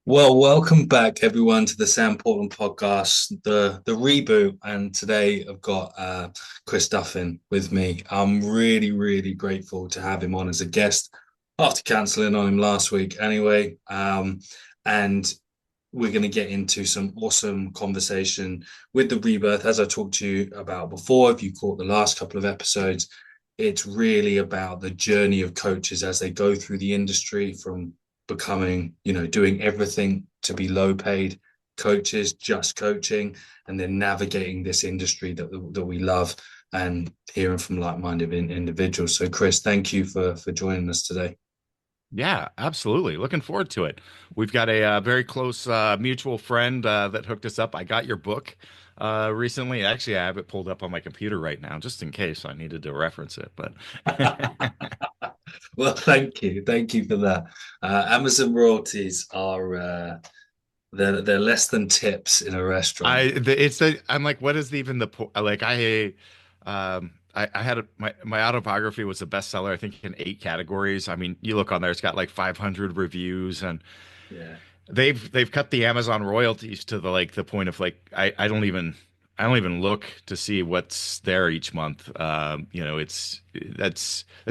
Well, welcome back everyone to the Sam Portland podcast, the reboot. And today I've got Chris Duffin with me. I'm really grateful to have him on as a guest after cancelling on him last week anyway. And we're going to get into some awesome conversation with the rebirth, as I talked to you about before. If you caught the last couple of episodes, it's really about the journey of coaches as they go through the industry from becoming, doing everything to be low paid coaches, just coaching, and then navigating this industry that we love and hearing from like-minded individuals. So, Chris, thank you for joining us today. Yeah, absolutely. Looking forward to it. We've got a very close mutual friend that hooked us up. I got your book recently. Actually, I have it pulled up on my computer right now, just in case I needed to reference it. But Well, thank you for that. Amazon royalties are they're less than tips in a restaurant. I'm like, what is even the point? Like, I had my autobiography was a bestseller, I think, in 8 categories. I mean, you look on there, it's got like 500 reviews, and Yeah, they've cut the Amazon royalties to the point of like I don't even look to see what's there each month. It's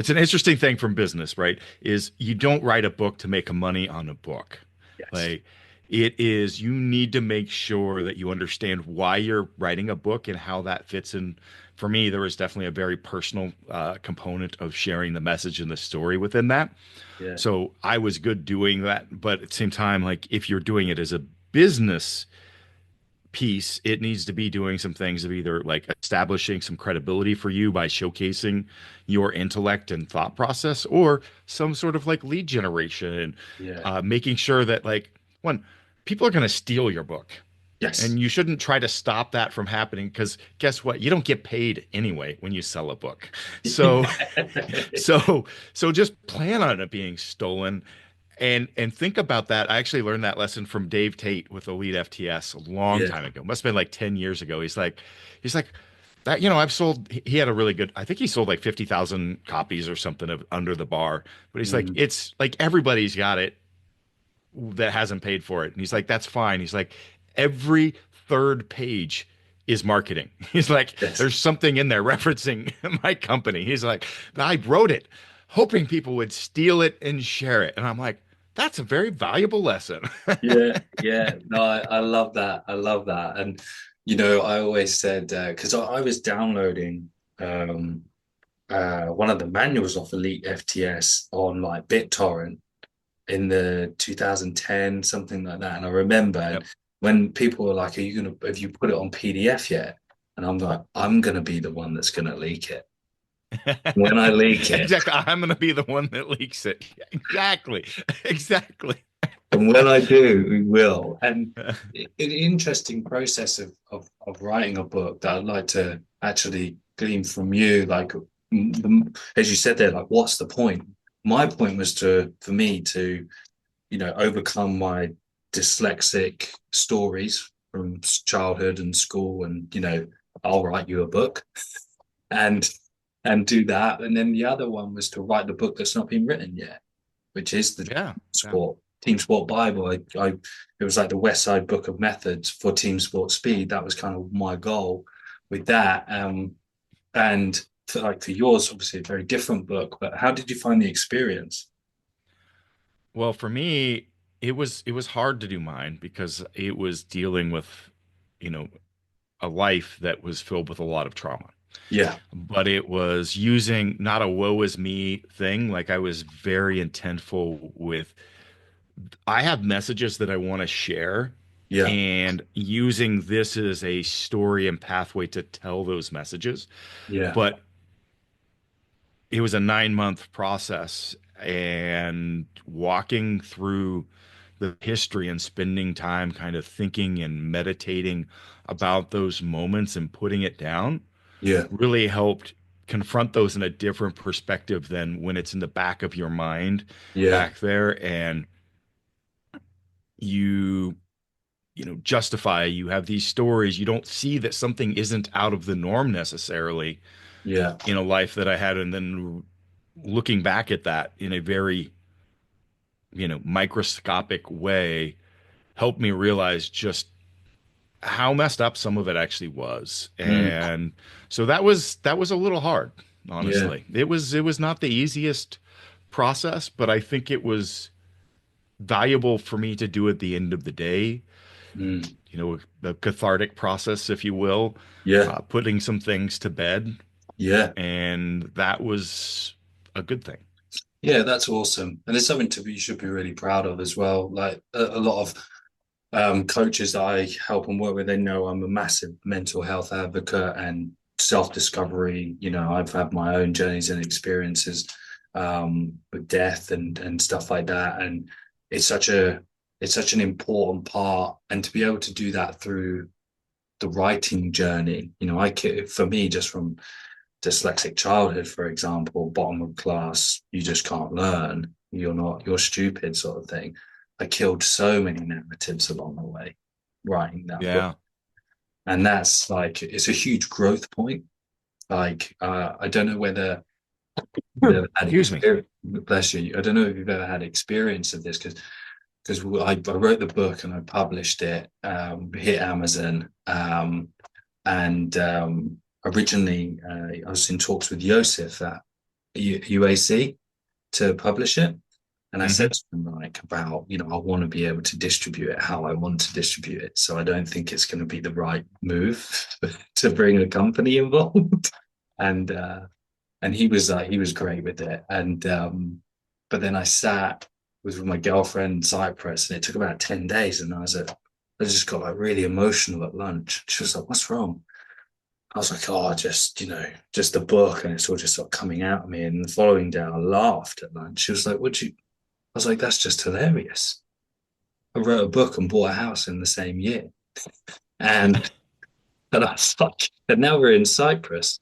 an interesting thing from business, right? Is you don't write a book to make money on a book. yes, Like it is, you need to make sure that you understand why you're writing a book and how that fits in. For me, there was definitely a very personal component of sharing the message and the story within that. yeah, So I was good doing that, but at the same time, like if you're doing it as a business piece, it needs to be doing some things of either like establishing some credibility for you by showcasing your intellect and thought process, or some sort of like lead generation and yeah, making sure that like one, people are going to steal your book. yes. And you shouldn't try to stop that from happening because guess what? You don't get paid anyway when you sell a book. So so so just plan on it being stolen and think about that. I actually learned that lesson from Dave Tate with Elite FTS a long Yeah, time ago. Must have been like 10 years ago. He's like that, I've sold he had a really good, I think he sold like 50,000 copies or something of Under the Bar. But he's like, mm, it's like everybody's got it that hasn't paid for it. And he's like, that's fine. He's like, every third page is marketing. He's like, yes, there's something in there referencing my company. He's like, I wrote it hoping people would steal it and share it. And I'm like, that's a very valuable lesson. yeah, yeah. No, I love that. I love that. And I always said because I was downloading one of the manuals of Elite FTS on like BitTorrent in the 2010, something like that. And I remember and Yep. when people were like, have you put it on PDF yet? And I'm like, I'm gonna be the one that's gonna leak it. When I leak it, Exactly. I'm going to be the one that leaks it. Exactly. Exactly. and when I do, we will. And an interesting process of writing a book that I'd like to actually glean from you, like as you said there, like what's the point? My point was for me to overcome my dyslexic stories from childhood and school, and I'll write you a book and do that. And then the other one was to write the book that's not been written yet, which is the Yeah. Yeah. sport team sport Bible. It was like the West Side Book of Methods for team sport speed. That was kind of my goal with that. And for yours, obviously a very different book. But how did you find the experience? Well, for me, it was hard to do mine because it was dealing with, you know, a life that was filled with a lot of trauma. Yeah, But it was using not a woe is me thing. Like I was very intentful with, I have messages that I want to share, yeah, and using this as a story and pathway to tell those messages. yeah, But it was a 9 month process, and walking through the history and spending time kind of thinking and meditating about those moments and putting it down yeah, really helped confront those in a different perspective than when it's in the back of your mind yeah, back there, and you justify, you have these stories, you don't see that something isn't out of the norm necessarily yeah, in a life that I had, and then looking back at that in a very microscopic way, helped me realize just how messed up some of it actually was. Mm, And so that was a little hard, yeah. honestly. It was not the easiest process, but I think it was valuable for me to do at the end of the day, Mm, the cathartic process, if you will, yeah. putting some things to bed. Yeah. And that was a good thing. Yeah, that's awesome. And it's something to be you should be really proud of as well. Like a lot of coaches that I help and work with, they know I'm a massive mental health advocate and self-discovery. I've had my own journeys and experiences with death and stuff like that. And it's such a it's such an important part. And to be able to do that through the writing journey, for me, just from dyslexic childhood, for example, bottom of class, you just can't learn. You're stupid, sort of thing. I killed so many narratives along the way writing that book. Yeah. And that's like, it's a huge growth point. Like, I don't know whether you've ever had Excuse me. experience, bless you. I don't know if you've ever had experience of this because I wrote the book and I published it, hit Amazon. And Originally, I was in talks with Yosef at UAC to publish it. And I said Hmm. to him, like, about, I want to be able to distribute it how I want to distribute it. So I don't think it's going to be the right move to bring a company involved. And he was great with it. But then I was with my girlfriend in Cyprus, and it took about 10 days. And I just got like really emotional at lunch. She was like, "What's wrong?" I was like, "Oh, just, just the book." And it's all just sort of coming out of me. And the following day I laughed at lunch. She was like, "Would you?" I was like, "That's just hilarious. I wrote a book and bought a house in the same year." And and I was like, and now we're in Cyprus.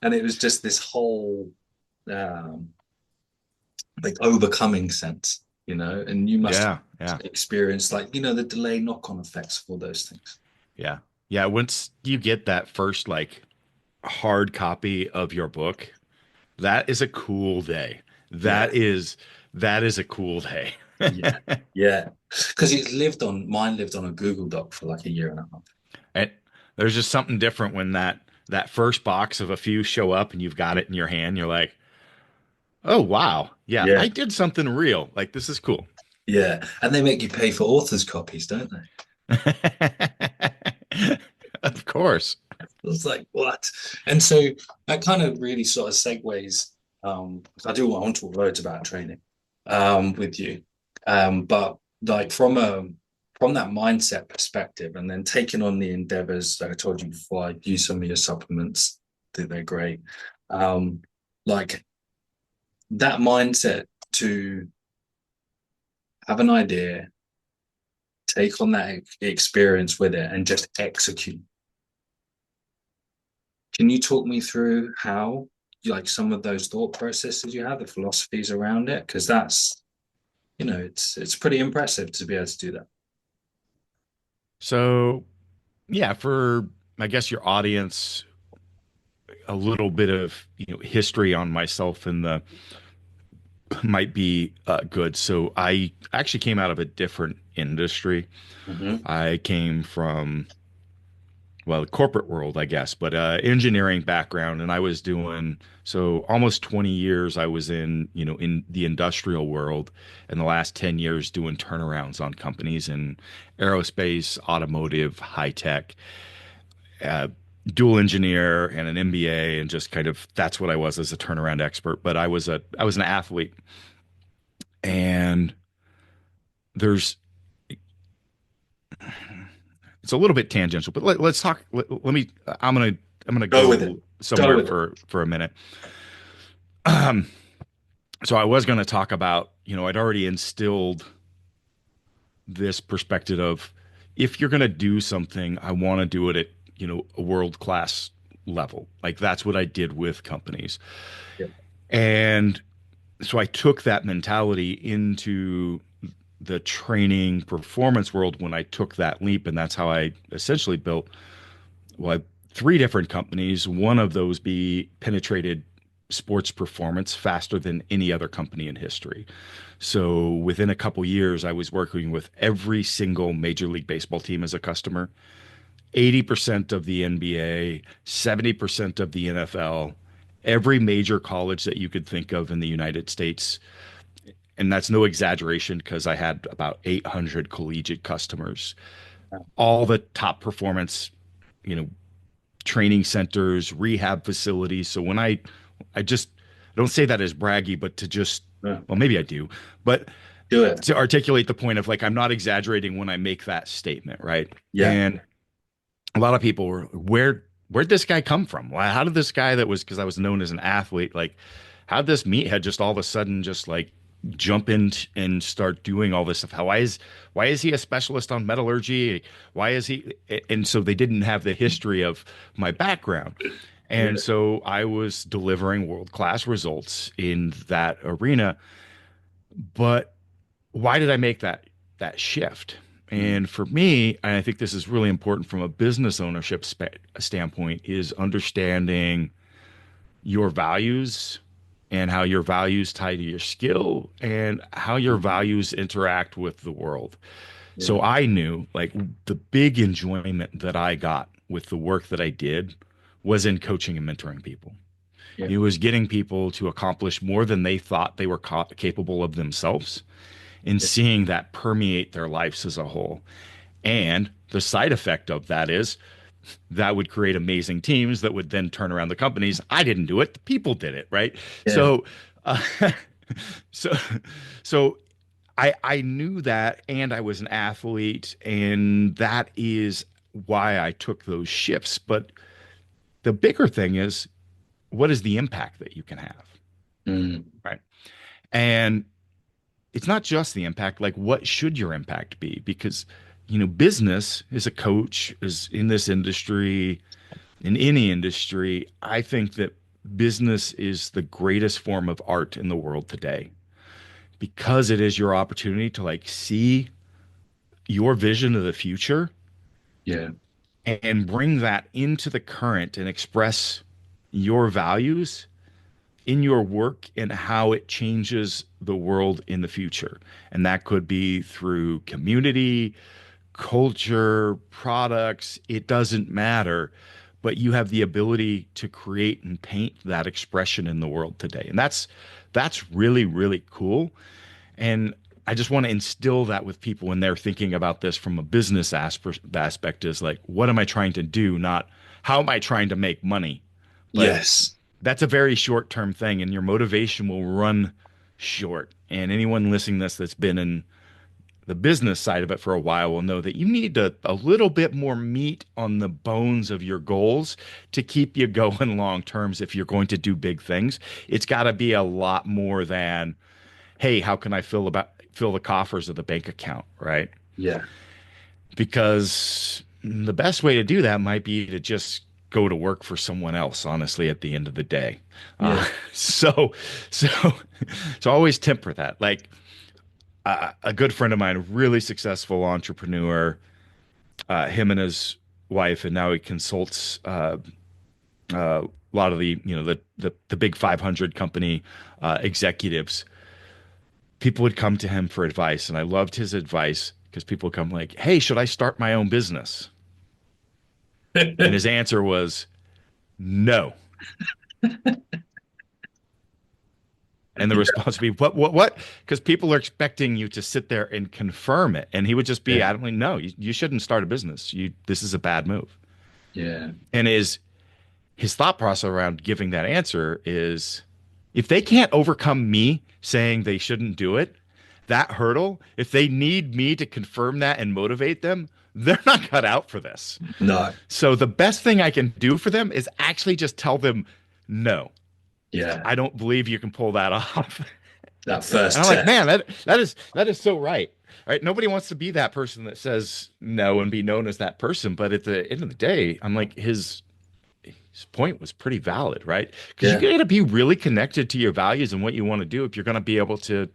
And it was just this whole um like overcoming sense, and you must Yeah. Yeah. experience, like, the delay knock-on effects of all those things. Yeah. Yeah. Once you get that first like hard copy of your book, that is a cool day. Yeah. That is a cool day. Yeah. Yeah. Because mine lived on a Google Doc for like a year and a half. And there's just something different when that first box of a few show up and you've got it in your hand. You're like, oh wow, yeah, Yeah. I did something real. Like this is cool. Yeah. And they make you pay for author's copies, don't they? Of course. I was like, what? And so that kind of really sort of segues. I want to talk loads about training with you. But like from that mindset perspective, and then taking on the endeavors that I told you before, I use some of your supplements, I think they're great. Like that mindset to have an idea, take on that experience with it, and just execute. Can you talk me through how, like, some of those thought processes you have, the philosophies around it? Because that's, it's pretty impressive to be able to do that. So yeah, for I guess your audience, a little bit of history on myself and the might be good. So I actually came out of a different industry. Hmm. I came from, well, the corporate world, I guess, but engineering background, and I was doing so almost 20 years. I was in the industrial world, and the last 10 years doing turnarounds on companies in aerospace, automotive, high tech, uh, dual engineer, and an MBA, and just kind of that's what I was as a turnaround expert. But I was an athlete, and there's it's a little bit tangential, but let's talk. Let me. I'm gonna Go with it. go Go somewhere with it. for a minute. So I was going to talk about, I'd already instilled this perspective of if you're going to do something, I want to do it at, a world class level. Like that's what I did with companies. Yeah. And so I took that mentality into the training performance world when I took that leap. And that's how I essentially built, well, three different companies. One of those be penetrated sports performance faster than any other company in history. So within a couple years, I was working with every single Major League Baseball team as a customer, 80% of the NBA, 70% of the NFL, every major college that you could think of in the United States. And that's no exaggeration because I had about 800 collegiate customers, all the top performance, you know, training centers, rehab facilities. So I just I don't say that as braggy, but to just, Yeah. well, maybe I do, but Do it. to articulate the point of like, I'm not exaggerating when I make that statement, right? Yeah. And a lot of people were, where'd this guy come from? Why, how did this guy that was, because I was known as an athlete, like, how'd this meathead just all of a sudden just like jump in and start doing all this stuff? Why is he a specialist on metallurgy? Why is he? And so they didn't have the history of my background. Yeah. And so I was delivering world-class results in that arena. But why did I make that shift? Mm. And for me, and I think this is really important from a business ownership standpoint, is understanding your values and how your values tie to your skill and how your values interact with the world. Yeah. So I knew like the big enjoyment that I got with the work that I did was in coaching and mentoring people. Yeah. It was getting people to accomplish more than they thought they were capable of themselves and Yeah. seeing that permeate their lives as a whole. And the side effect of that is that would create amazing teams that would then turn around the companies. I didn't do it; the people did it, right? Yeah. Uh, so, so I knew that, and I was an athlete, and that is why I took those shifts. But the bigger thing is, what is the impact that you can have, Mm. right? And it's not just the impact, like what should your impact be? Because, business as a coach is in this industry, in any industry, I think that business is the greatest form of art in the world today because it is your opportunity to like see your vision of the future Yeah. and bring that into the current and express your values in your work and how it changes the world in the future. And that could be through community, culture, products, it doesn't matter. But you have the ability to create and paint that expression in the world today. And that's really, really cool. And I just want to instill that with people when they're thinking about this from a business aspect is like, what am I trying to do? Not how am I trying to make money? But Yes. that's a very short term thing, and your motivation will run short. And anyone listening to this that's been in the business side of it for a while will know that you need a little bit more meat on the bones of your goals to keep you going long terms if you're going to do big things. It's got to be a lot more than, hey, how can I fill the coffers of the bank account, right? Yeah. Because the best way to do that might be to just go to work for someone else, honestly, at the end of the day. Yeah. So, so, so always temper that. Like a good friend of mine, a really successful entrepreneur, him and his wife, and now he consults a lot of the big 500 company executives. People would come to him for advice, and I loved his advice because people would come like, "Hey, should I start my own business?" And his answer was no. And the response would be, what? Because people are expecting you to sit there and confirm it. And he would just be Yeah. adamantly, no, you shouldn't start a business. This is a bad move. Yeah. And his thought process around giving that answer is if they can't overcome me saying they shouldn't do it, that hurdle, if they need me to confirm that and motivate them, they're not cut out for this. No. So the best thing I can do for them is actually just tell them, no, Yeah. I don't believe you can pull that off. That And first I'm like, test. man, that is so right. Right? Nobody wants to be that person that says no and be known as that person. But at the end of the day, I'm like, his point was pretty valid, right? Because you Yeah. got to be really connected to your values and what you want to do if you're going to be able to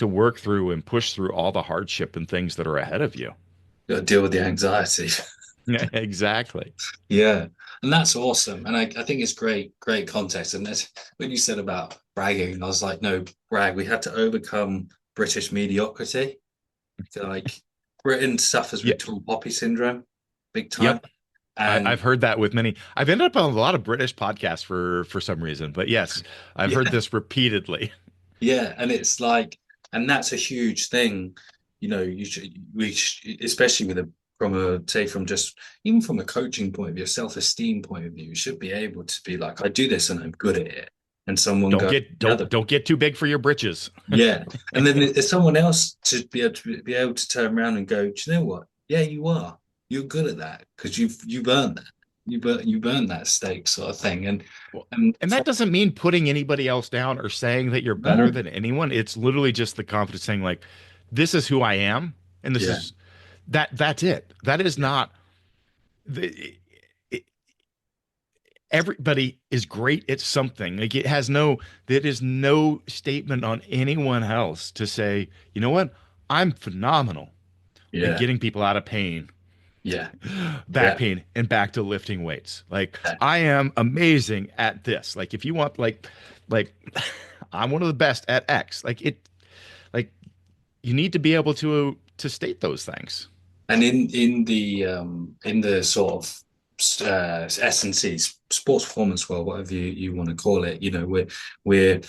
work through and push through all the hardship and things that are ahead of you. Got to deal with the anxiety. Yeah, exactly. Yeah, and that's awesome. And I think it's great context. And that's when you said about bragging, I was like, no, brag. We had to overcome British mediocrity. So, like Britain suffers Yeah. with tall poppy syndrome, big time. Yep. I've And heard that with many. I've ended up on a lot of British podcasts for some reason, but yes, I've heard yeah, this repeatedly. yeah, and it's like, and that's a huge thing. Especially with a from a say from just even from a coaching point of view, self-esteem point of view, you should be able to be like, I do this and I'm good at it. And someone Don't goes, get the other, don't get too big for your britches. yeah. And then there's someone else to be able to turn around and go, do you know what? Yeah, you are. You're good at that because you've earned that. You've earned that stake sort of thing. Well, And and that doesn't mean putting anybody else down or saying that you're better no, than anyone. It's literally just the confidence saying like, this is who I am, and this yeah, is that's it. That is yeah, not the it, everybody is great at something. Like it has no there is no statement on anyone else to say, you know what? I'm phenomenal at yeah, getting people out of pain, yeah, back yeah. pain, and back to lifting weights. Like Yeah. I am amazing at this. Like if you want like I'm one of the best at X. Like you need to be able to state those things. And in the sort of S&C sports performance world, whatever you want to call it, we're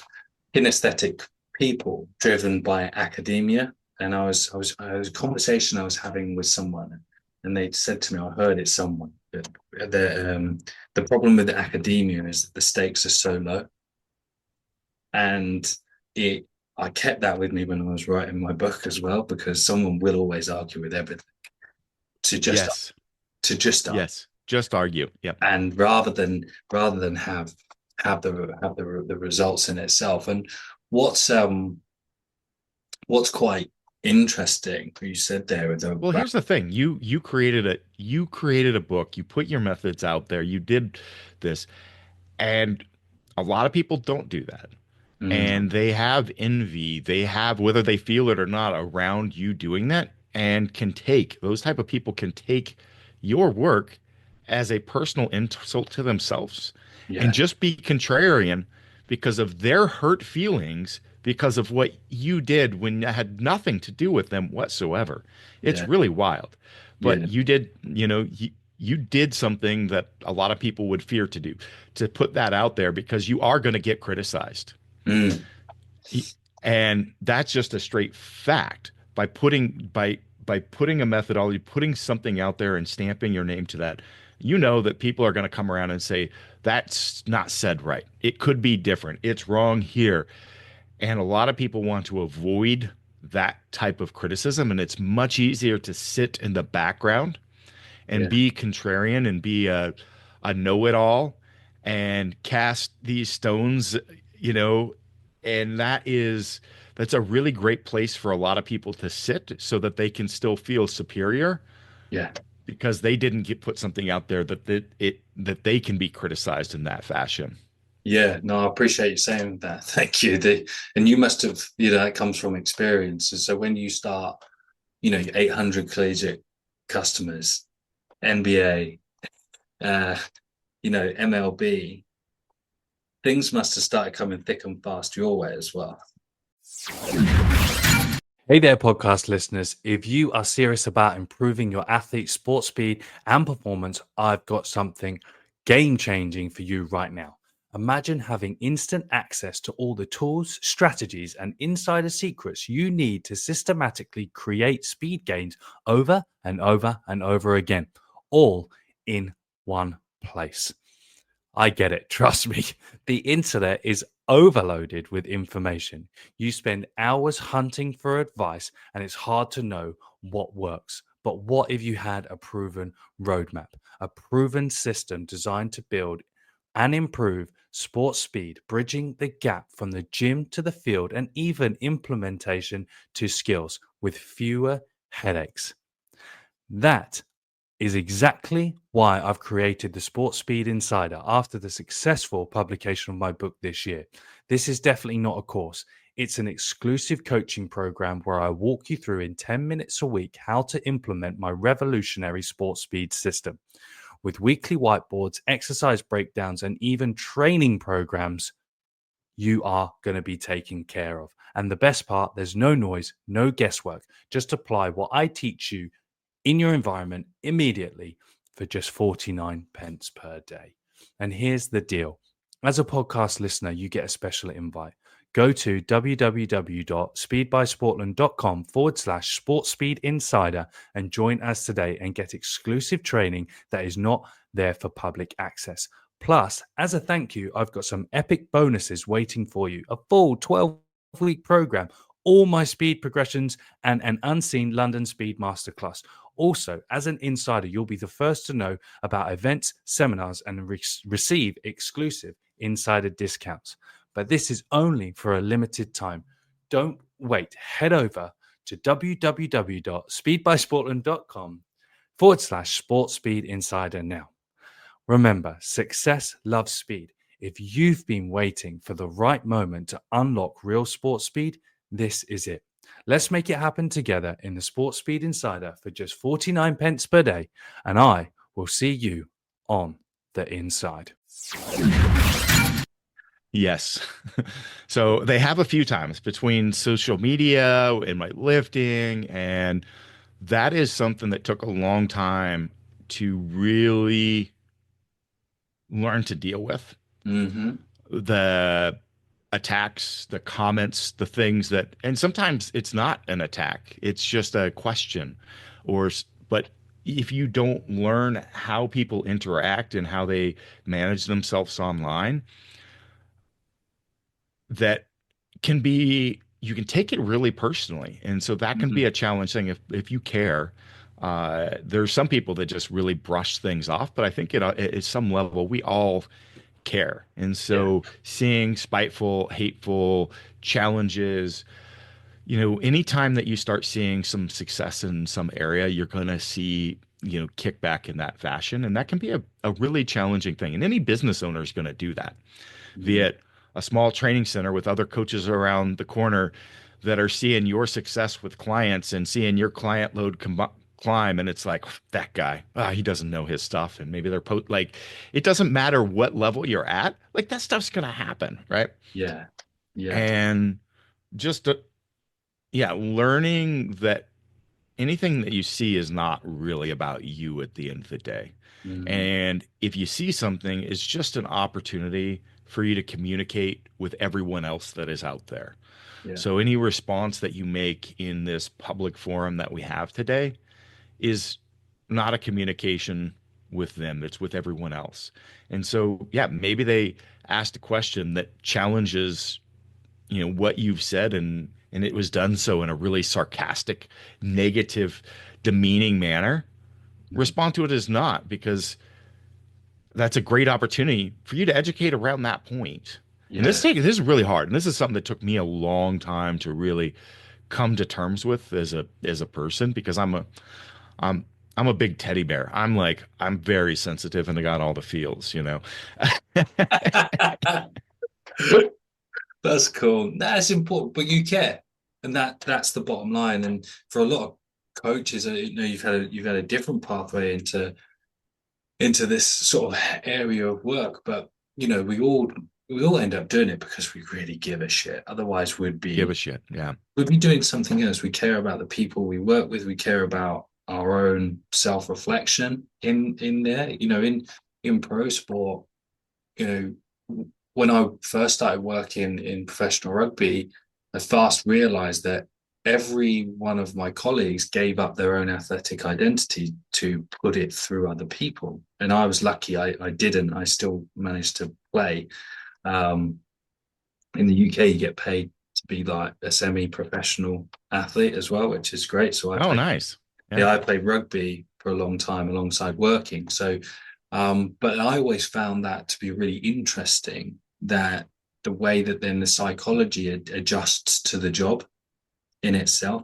kinesthetic people driven by academia. And I was a conversation I was having with someone, and they said to me, I heard it someone that the problem with academia is that the stakes are so low, and it I kept that with me when I was writing my book as well, because someone will always argue with everything to just Yes. to just up, Yes. Just argue. Yep. and rather than have the results in itself. And what's um what's quite interesting, you said there Well, about here's the thing. You created a book. You put your methods out there. You did this, and a lot of people don't do that. mm, And they have envy. They have whether they feel it or not around you doing that, and can take those type of people can take your work as a personal insult to themselves and yeah, just be contrarian because of their hurt feelings because of what you did when it had nothing to do with them whatsoever. It's yeah, really wild. But yeah, you did, you did something that a lot of people would fear to do, to put that out there because you are going to get criticized. mm, And that's just a straight fact by putting a methodology, putting something out there and stamping your name to that. You know that people are going to come around and say that's not said right. It could be different. It's wrong here. And a lot of people want to avoid that type of criticism, and it's much easier to sit in the background and yeah, be contrarian and be a know-it-all and cast these stones, you know, and that's a really great place for a lot of people to sit so that they can still feel superior yeah, because they didn't put something out there that they can be criticized in that fashion. yeah. No, I appreciate you saying that. Thank you. And you must have, that comes from experience. And so when you start, 800 collegiate customers, NBA, uh, MLB, things must have started coming thick and fast your way as well. Hey there, podcast listeners. If you are serious about improving your athlete's sports speed and performance, I've got something game changing for you right now. Imagine having instant access to all the tools, strategies, and insider secrets you need to systematically create speed gains over and over and over again, all in one place. I get it. Trust me. The internet is overloaded with information. You spend hours hunting for advice, and it's hard to know what works. But what if you had a proven roadmap, a proven system designed to build and improve sports speed, bridging the gap from the gym to the field, and even implementation to skills with fewer headaches? That is exactly why I've created the Sports Speed Insider after the successful publication of my book this year. This is definitely not a course. It's an exclusive coaching program where I walk you through in 10 minutes a week how to implement my revolutionary sports speed system. With weekly whiteboards, exercise breakdowns, and even training programs, you are going to be taken care of. And the best part, there's no noise, no guesswork. Just apply what I teach you in your environment immediately for just 49 pence per day. And here's the deal. As a podcast listener, you get a special invite. Go to www.speedbysportland.com/sportspeedinsider and join us today and get exclusive training that is not there for public access. Plus, as a thank you, I've got some epic bonuses waiting for you. A full 12-week program, all my speed progressions, and an unseen London Speed Masterclass. Also, as an insider, you'll be the first to know about events, seminars, and receive exclusive insider discounts. But this is only for a limited time. Don't wait. Head over to www.speedbysportland.com/sportspeedinsider now. Remember, success loves speed. If you've been waiting for the right moment to unlock real sports speed, this is it. Let's make it happen together in the Sports Speed Insider for just 49 pence per day, and I will see you on the inside. Yes. So they have a few times between social media and my lifting, and that is something that took a long time to really learn to deal with. Mm-hmm. The attacks, the comments, the things that, and sometimes it's not an attack, it's just a question, but if you don't learn how people interact and how they manage themselves online, that can be, you can take it really personally. And so that can be a challenge thing if you care. There's some people that just really brush things off, but I think at some level we all care. And so seeing spiteful, hateful challenges, anytime that you start seeing some success in some area, you're going to see, kickback in that fashion. And that can be a really challenging thing. And any business owner is going to do that, be it a small training center with other coaches around the corner that are seeing your success with clients and seeing your client load climb, and it's like, that guy, he doesn't know his stuff, and maybe they're like, it doesn't matter what level you're at, like that stuff's gonna happen, right? Yeah. And just learning that anything that you see is not really about you at the end of the day. And if you see something, it's just an opportunity for you to communicate with everyone else that is out there. So any response that you make in this public forum that we have today is not a communication with them, it's with everyone else. And so maybe they asked a question that challenges what you've said, and it was done so in a really sarcastic, negative, demeaning manner. Respond to it as not, because that's a great opportunity for you to educate around that point. And this is really hard, and this is something that took me a long time to really come to terms with as a person, because I'm a big teddy bear. I'm very sensitive and I got all the feels, That's cool. That's important, but you care, and that's the bottom line. And for a lot of coaches, you've had a different pathway into this sort of area of work, but we all end up doing it because we really give a shit. Otherwise, we'd be doing something else. We care about the people we work with. We care about our own self-reflection in there. In pro sport, when I first started working in professional rugby, I fast realized that every one of my colleagues gave up their own athletic identity to put it through other people. And I was lucky I didn't. I still managed to play. In the UK, you get paid to be like a semi-professional athlete as well, which is great. So nice. I played rugby for a long time alongside working. So, but I always found that to be really interesting, that the way that then the psychology adjusts to the job in itself.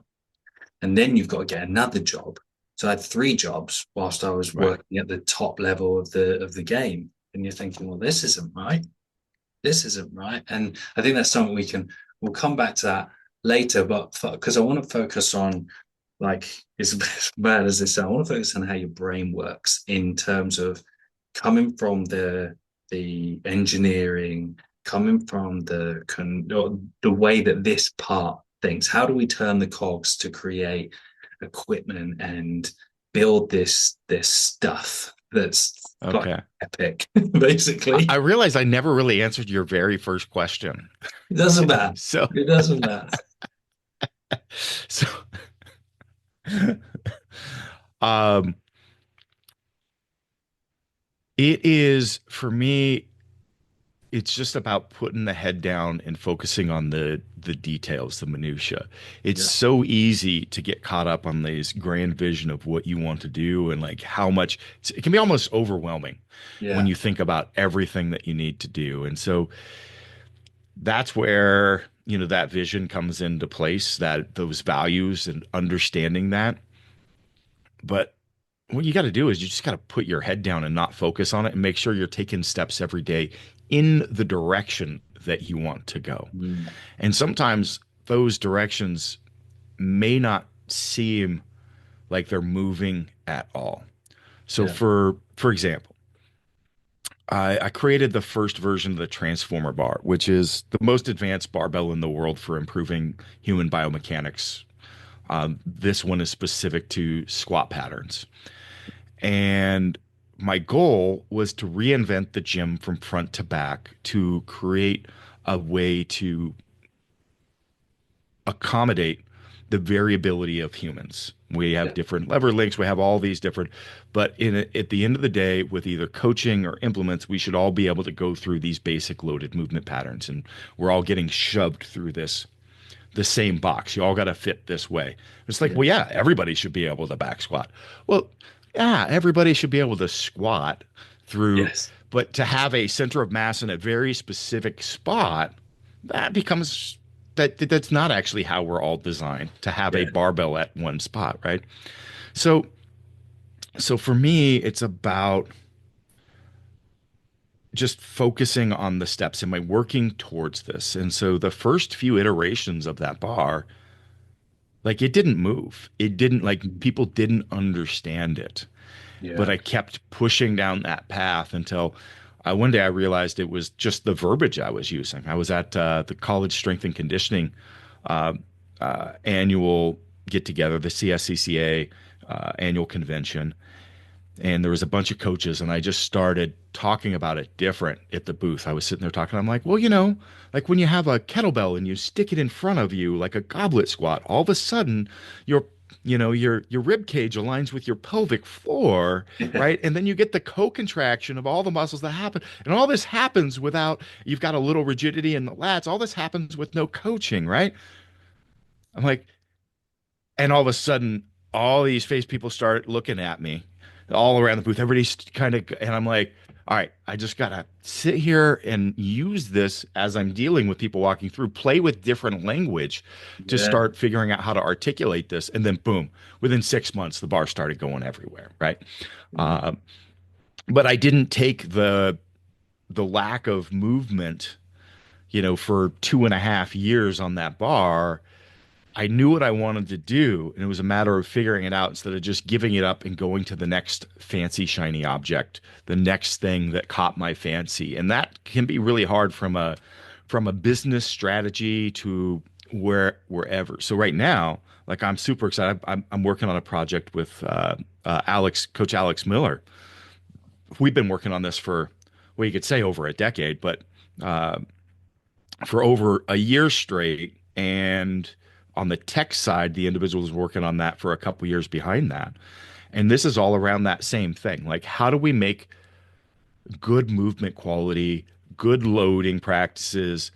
And then you've got to get another job. So I had 3 jobs whilst I was working at the top level of the game. And you're thinking, well, this isn't right. This isn't right. And I think that's something we can we'll come back to that later, but because I want to focus on like as bad as this sounds, I want to focus on how your brain works in terms of coming from the engineering, coming from the way that this part thinks. How do we turn the cogs to create equipment and build this stuff that's fucking Okay. epic, I basically? realized I never really answered your very first question. It doesn't matter. So, It doesn't matter. so, um, it is for me, it's just about putting the head down and focusing on the details, the minutia. It's Yeah. so easy to get caught up on this grand vision of what you want to do and like how much it can be almost overwhelming when Yeah. you think about everything that you need to do. And so that's where, that vision comes into place, that those values and understanding that. But what you got to do is you just got to put your head down and not focus on it and make sure you're taking steps every day in the direction that you want to go. Mm. And sometimes those directions may not seem like they're moving at all. So Yeah. for example, I created the first version of the Transformer bar, which is the most advanced barbell in the world for improving human biomechanics. This one is specific to squat patterns. And my goal was to reinvent the gym from front to back to create a way to accommodate the variability of humans. We have Yeah. different lever links, we have all these different, but at the end of the day, with either coaching or implements, we should all be able to go through these basic loaded movement patterns. And we're all getting shoved through the same box. You all got to fit this way. It's like, Yeah. well, yeah, everybody should be able to back squat. Well, yeah, everybody should be able to squat through, Yes. but to have a center of mass in a very specific spot, that becomes that's not actually how we're all designed to have a Yeah. barbell at one spot, right? So so for me, it's about just focusing on the steps. Am I working towards this? And so the first few iterations of that bar, like it didn't move. It didn't like people didn't understand it. But Yeah. I kept pushing down that path until one day I realized it was just the verbiage I was using. I was at the College Strength and Conditioning uh, annual get together, the CSCCA annual convention, and there was a bunch of coaches, and I just started talking about it different at the booth. I was sitting there talking. I'm like, well, like when you have a kettlebell and you stick it in front of you like a goblet squat, all of a sudden your your rib cage aligns with your pelvic floor, Yeah. right? And then you get the co-contraction of all the muscles that happen. And all this happens without you've got a little rigidity in the lats. All this happens with no coaching, right? I'm like, and all of a sudden, all these face people start looking at me all around the booth. Everybody's kind of, and I'm like, all right, I just got to sit here and use this as I'm dealing with people walking through, play with different language to Yeah. start figuring out how to articulate this. And then, boom, within 6 months, the bar started going everywhere, right? Uh, but I didn't take the lack of movement, for 2.5 years on that bar. I knew what I wanted to do, and it was a matter of figuring it out instead of just giving it up and going to the next fancy shiny object, the next thing that caught my fancy. And that can be really hard from a business strategy to wherever. So right now, like I'm super excited. I'm working on a project with Coach Alex Miller. We've been working on this for, well, you could say over a decade, but uh, for over a year straight. And on the tech side, the individual was working on that for a couple years behind that. And this is all around that same thing. Like, how do we make good movement quality, good loading practices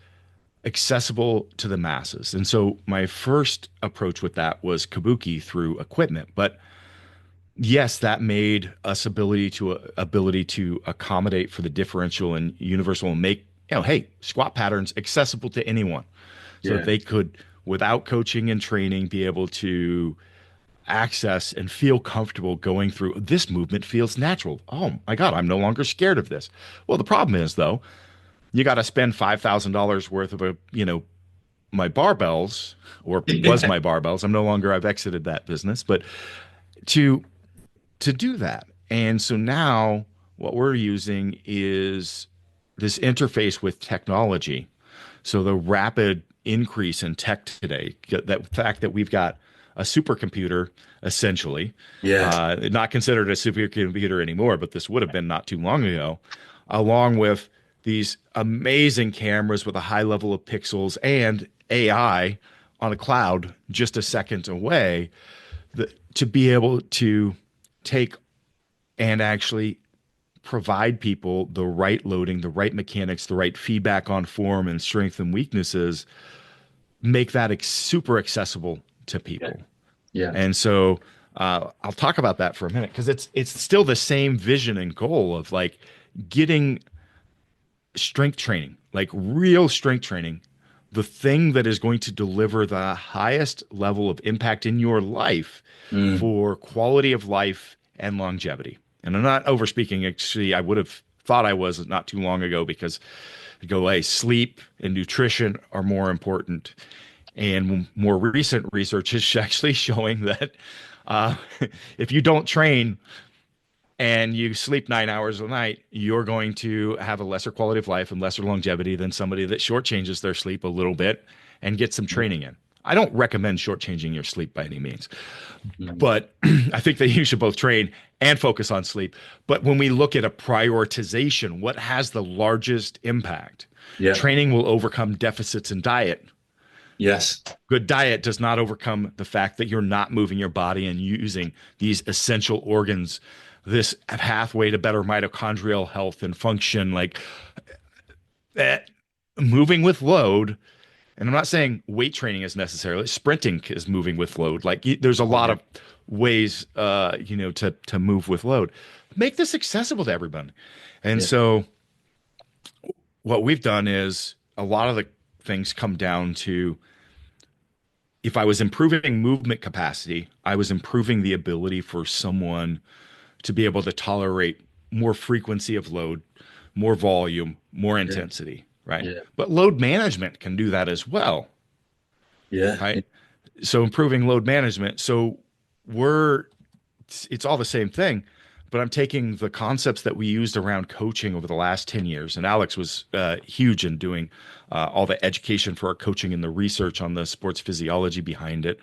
accessible to the masses? And so my first approach with that was Kabuki through equipment. But yes, that made us ability to accommodate for the differential and universal and make, hey, squat patterns accessible to anyone so that Yeah. they could, without coaching and training, be able to access and feel comfortable going through this movement feels natural. Oh my God, I'm no longer scared of this. Well, the problem is though, you got to spend $5,000 worth of a, my barbells, or was Yeah. my barbells. I'm no longer, I've exited that business, but to do that. And so now what we're using is this interface with technology. So the rapid increase in tech today, that fact that we've got a supercomputer essentially, Yeah. not considered a supercomputer anymore, but this would have been not too long ago, along with these amazing cameras with a high level of pixels and AI on a cloud just a second away, to be able to take and actually provide people the right loading, the right mechanics, the right feedback on form and strength and weaknesses, make that super accessible to Yeah. people. Yeah. And so I'll talk about that for a minute because it's still the same vision and goal of like getting strength training, like real strength training, the thing that is going to deliver the highest level of impact in your life Mm. for quality of life and longevity. And I'm not overspeaking. Actually, I would have thought I was not too long ago because I go, hey, sleep and nutrition are more important. And more recent research is actually showing that uh, if you don't train and you sleep 9 hours a night, you're going to have a lesser quality of life and lesser longevity than somebody that shortchanges their sleep a little bit and gets some training in. I don't recommend shortchanging your sleep by any means, Mm. but I think that you should both train and focus on sleep. But when we look at a prioritization, what has the largest impact? Yeah. Training will overcome deficits in diet. Yes. Good diet does not overcome the fact that you're not moving your body and using these essential organs, this pathway to better mitochondrial health and function, like that. Moving with load, and I'm not saying weight training is necessarily, sprinting is moving with load. Like there's a lot Yeah. of ways, to move with load. Make this accessible to everyone. And Yeah. so what we've done is a lot of the things come down to, if I was improving movement capacity, I was improving the ability for someone to be able to tolerate more frequency of load, more volume, more Yeah. intensity, right? Yeah. But load management can do that as well, Yeah. right? So improving load management. So we're it's all the same thing, but I'm taking the concepts that we used around coaching over the last 10 years. And Alex was huge in doing all the education for our coaching and the research on the sports physiology behind it,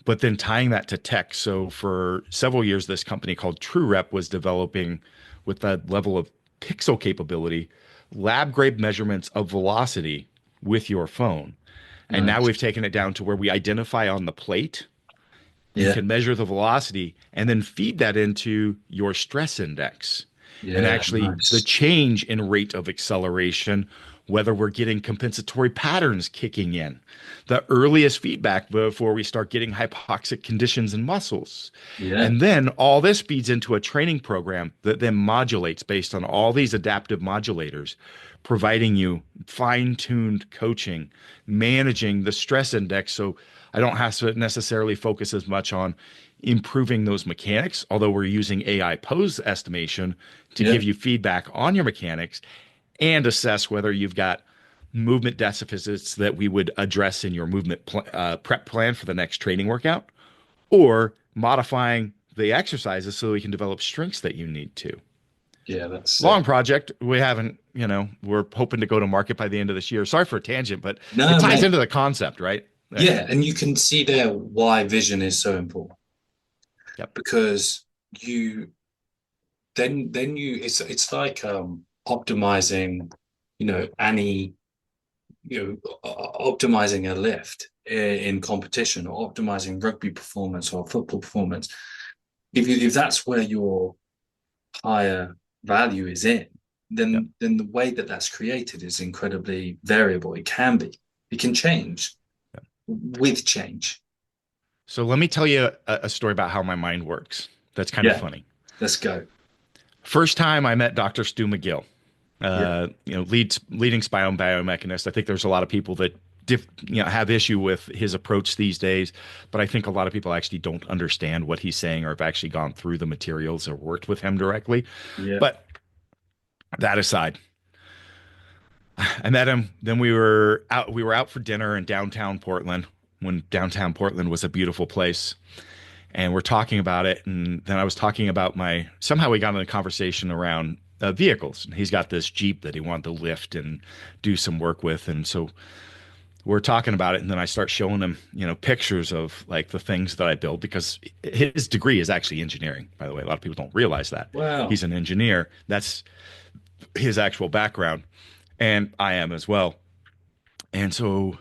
but then tying that to tech. So for several years, this company called TrueRep was developing, with that level of pixel capability, lab grade measurements of velocity with your phone. And now Nice. we've taken it down to where we identify on the plate and Yeah. can measure the velocity and then feed that into your stress index and Yeah. actually the Nice. change in rate of acceleration, whether we're getting compensatory patterns kicking in, the earliest feedback before we start getting hypoxic conditions in muscles. Yeah. And then all this feeds into a training program that then modulates based on all these adaptive modulators, providing you fine-tuned coaching, managing the stress index. So I don't have to necessarily focus as much on improving those mechanics, although we're using AI pose estimation to Yeah. give you feedback on your mechanics and assess whether you've got movement deficits that we would address in your prep plan for the next training workout, or modifying the exercises so we can develop strengths that you need to. Yeah. That's Long sick. project. We haven't, we're hoping to go to market by the end of this year. Sorry for a tangent, but it No, ties mate. into the concept, right? Yeah. And you can see there why vision is so important Yep. because you then you it's like optimizing, any optimizing a lift in competition or optimizing rugby performance or football performance. If that's where your higher value is in, Yep. then the way that that's created is incredibly variable. It can be. It can change Yep. with change. So let me tell you a story about how my mind works. That's kind of Yeah, funny. let's go. First time I met Dr. Stu McGill, Yeah, leading spine biomechanist. I think there's a lot of people that have issue with his approach these days, but I think a lot of people actually don't understand what he's saying or have actually gone through the materials or worked with him directly. yeah, But that aside, I met him. Then we were out for dinner in downtown Portland when downtown Portland was a beautiful place. And we're talking about it. And then I was talking about somehow we got in a conversation around vehicles. And he's got this Jeep that he wanted to lift and do some work with. And so we're talking about it. And then I start showing him, pictures of like the things that I build because his degree is actually engineering, by the way. A lot of people don't realize that. Wow. He's an engineer. That's his actual background. And I am as well. And so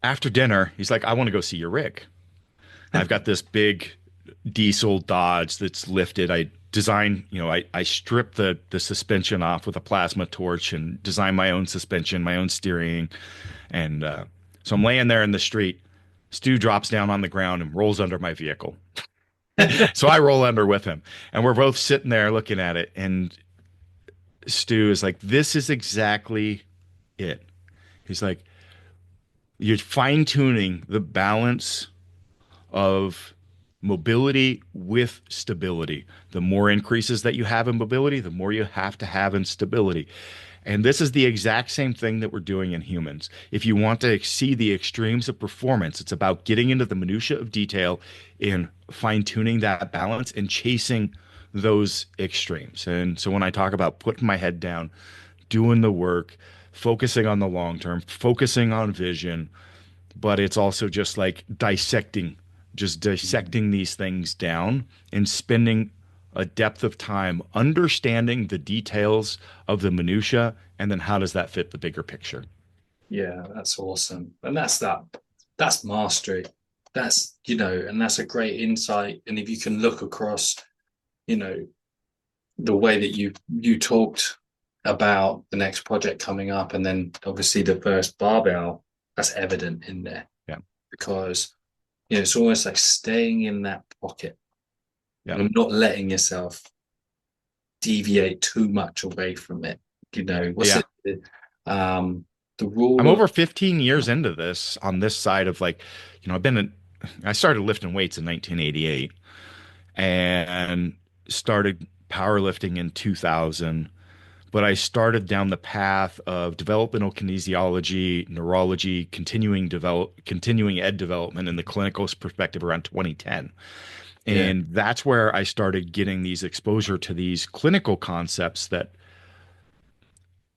after dinner, he's like, I want to go see your rig. I've got this big diesel Dodge that's lifted. I designed, I stripped the suspension off with a plasma torch and designed my own suspension, my own steering. And so I'm laying there in the street. Stu drops down on the ground and rolls under my vehicle. So I roll under with him. And we're both sitting there looking at it. And Stu is like, this is exactly it. He's like, you're fine tuning the balance of mobility with stability. The more increases that you have in mobility, the more you have to have in stability. And this is the exact same thing that we're doing in humans. If you want to see the extremes of performance, it's about getting into the minutia of detail in fine tuning that balance and chasing those extremes. And so when I talk about putting my head down, doing the work, focusing on the long term, focusing on vision, but it's also just dissecting these things down and spending a depth of time understanding the details of the minutia, and then how does that fit the bigger picture? Yeah, that's awesome. And that's mastery. That's, and that's a great insight. And if you can look across, you know, the way that you talked about the next project coming up, and then obviously the first barbell, that's evident in there Yeah, because it's almost like staying in that pocket yeah, and not letting yourself deviate too much away from it. What's yeah. it? The I'm rule of over 15 years into this on this side of like, I started lifting weights in 1988 and started powerlifting in 2000. But I started down the path of developmental kinesiology, neurology, continuing ed development in the clinical perspective around 2010. yeah, And that's where I started getting these exposure to these clinical concepts that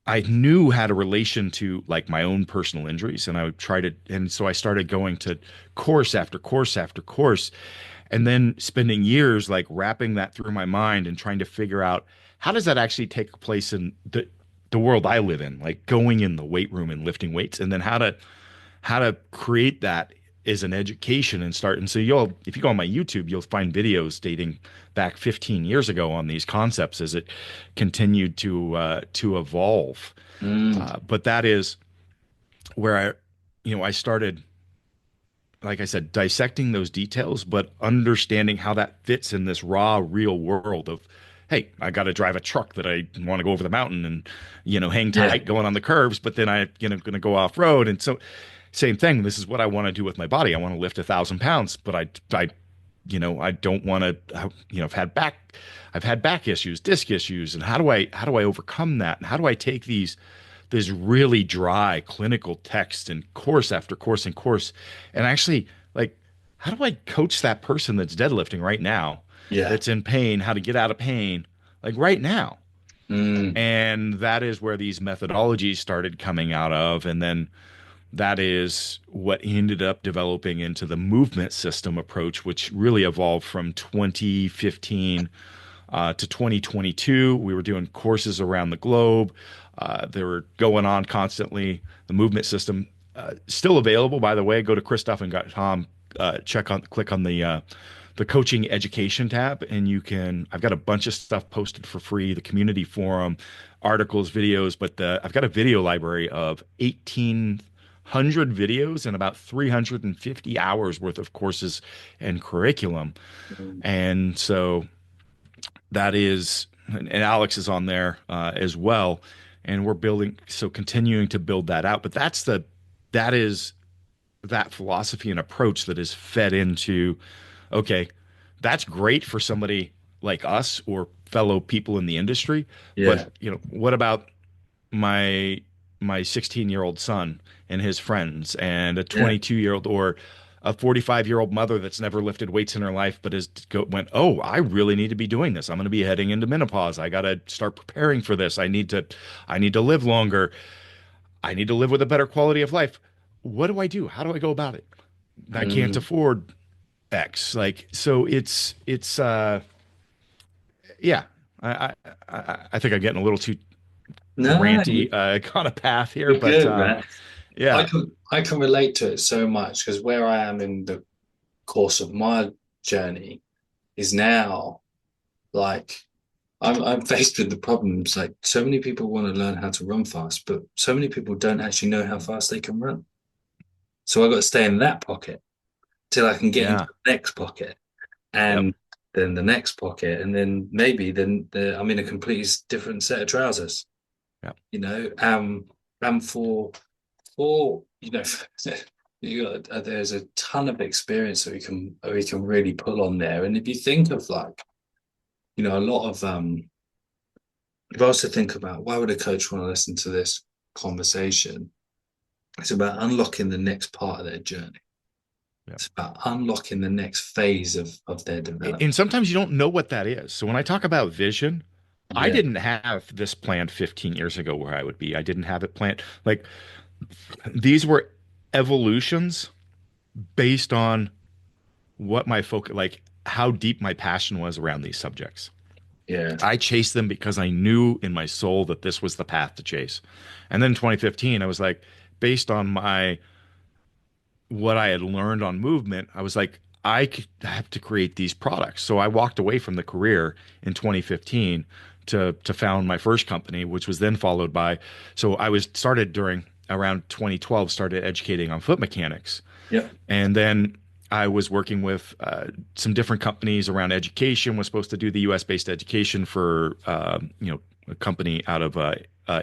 I knew had a relation to like my own personal injuries. And I would try to, and so I started going to course after course after course, and then spending years like wrapping that through my mind and trying to figure out how does that actually take place in the world I live in, like going in the weight room and lifting weights, and then how to create that as an education and start. And so if you go on my YouTube, you'll find videos dating back 15 years ago on these concepts as it continued to evolve. mm, But that is where I started, like I said, dissecting those details, but understanding how that fits in this raw, real world of, hey, I got to drive a truck that I want to go over the mountain and, hang yeah, tight going on the curves, but then going to go off road. And so, same thing. This is what I want to do with my body. I want to lift 1,000 pounds, but I don't want to, I've had back issues, disc issues, and how do I overcome that? And how do I take this really dry clinical text and course after course and course and actually like how do I coach that person that's deadlifting right now yeah, that's in pain how to get out of pain like right now? mm, And that is where these methodologies started coming out of, and then that is what ended up developing into the movement system approach, which really evolved from 2015 to 2022. We were doing courses around the globe. They were going on constantly. The movement system still available, by the way. Go to chrisduffin.com, click on the coaching education tab, and you can. I've got a bunch of stuff posted for free. The community forum, articles, videos, but I've got a video library of 1,800 videos and about 350 hours worth of courses and curriculum. mm, And so that is, and Alex is on there as well, and we're continuing to build that out. But that is that philosophy and approach that is fed into, okay, that's great for somebody like us or fellow people in the industry, yeah, but what about my my 16-year-old son and his friends and a Yeah. 22-year-old or a 45-year-old mother that's never lifted weights in her life but went, oh, I really need to be doing this. I'm going to be heading into menopause. I got to start preparing for this. I need to live longer. I need to live with a better quality of life. What do I do? How do I go about it? I can't Mm. afford X. Like, so it's yeah. I think I'm getting a little too No, ranty kind of path here, you're but good, man. yeah, I can relate to it so much because where I am in the course of my journey is now like I'm faced with the problems. Like so many people want to learn how to run fast, but so many people don't actually know how fast they can run. So I got to stay in that pocket till I can get into yeah, the next pocket, yep, and then the next pocket, and then maybe I'm in a completely different set of trousers. yep. You know, and for there's a ton of experience that we can really pull on there. And if you think of like a lot of if I was to think about why would a coach want to listen to this conversation, it's about unlocking the next part of their journey. Yep. It's about unlocking the next phase of their development. And sometimes you don't know what that is. So when I talk about vision, I Yeah, didn't have this planned 15 years ago where I would be. I didn't have it planned. Like these were evolutions based on what my focus, like how deep my passion was around these subjects. yeah, I chased them because I knew in my soul that this was the path to chase. And then in 2015, I was like, based on my what I had learned on movement, I was like, have to create these products. So I walked away from the career in 2015 to found my first company, which was then followed by. So I was started during around 2012, started educating on foot mechanics, yeah, and then I was working with some different companies around education. Was supposed to do the U.S. based education for a company out of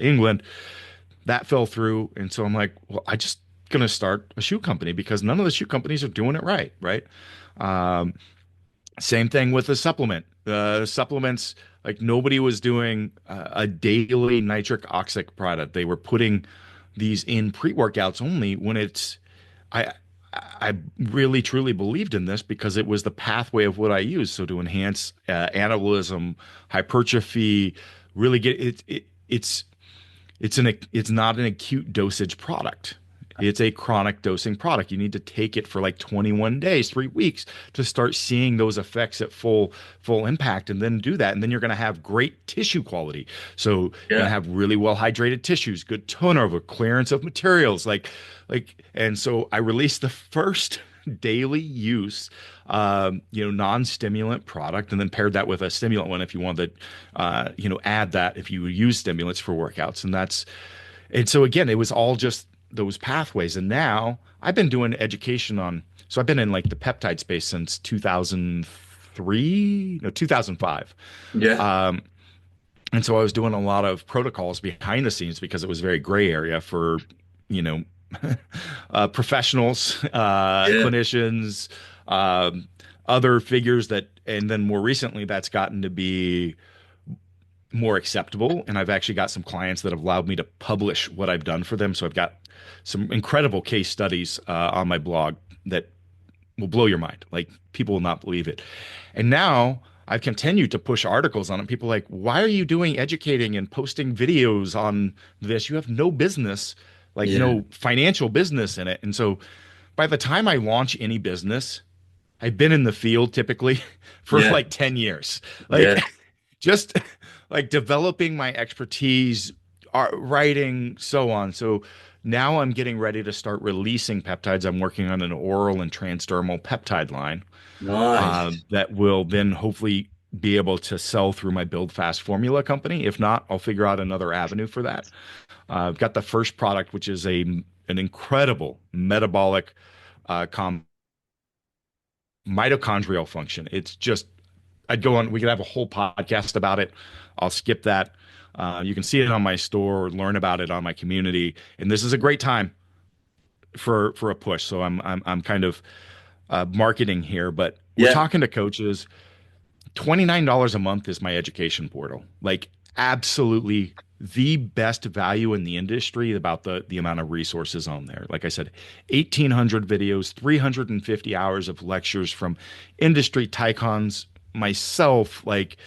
England that fell through. And so I'm like, well, I just gonna start a shoe company because none of the shoe companies are doing it right, right? Um, Same thing with the supplements, like nobody was doing a daily nitric oxide product. They were putting these in pre-workouts only when I I really truly believed in this because it was the pathway of what I use. So to enhance anabolism, hypertrophy, really get it's not an acute dosage product. It's a chronic dosing product. You need to take it for like 21 days, 3 weeks to start seeing those effects at full impact and then do that. And then you're going to have great tissue quality. So you're going to yeah. have really well hydrated tissues, good turnover, clearance of materials. And so I released the first daily use non-stimulant product and then paired that with a stimulant one if you wanted to add that if you use stimulants for workouts. And so again, it was all just those pathways. And now I've been doing education on, so I've been in like the peptide space since 2003, no, 2005. Yeah. And so I was doing a lot of protocols behind the scenes because it was a very gray area for, you know, professionals, Yeah. clinicians, other figures and then more recently that's gotten to be more acceptable. And I've actually got some clients that have allowed me to publish what I've done for them. So I've got some incredible case studies on my blog that will blow your mind. Like people will not believe it. And now I've continued to push articles on it. People are like, why are you doing educating and posting videos on this? You have no business, like Yeah. no financial business in it. And so by the time I launch any business, I've been in the field typically for Yeah. like 10 years. Like Yeah. just like developing my expertise, art, writing, so on. So now I'm getting ready to start releasing peptides. I'm working on an oral and transdermal peptide line Nice. that will then hopefully be able to sell through my Build Fast formula company. If not, I'll figure out another avenue for that. I've got the first product, which is an incredible metabolic com mitochondrial function. It's just I'd go on. We could have a whole podcast about it. I'll skip that. You can see it on my store, or learn about it on my community, and this is a great time for a push. So I'm kind of marketing here, but we're Yeah. talking to coaches. $29 a month is my education portal. Like absolutely the best value in the industry about the amount of resources on there. Like I said, 1,800 videos, 350 hours of lectures from industry tycoons, myself. Like,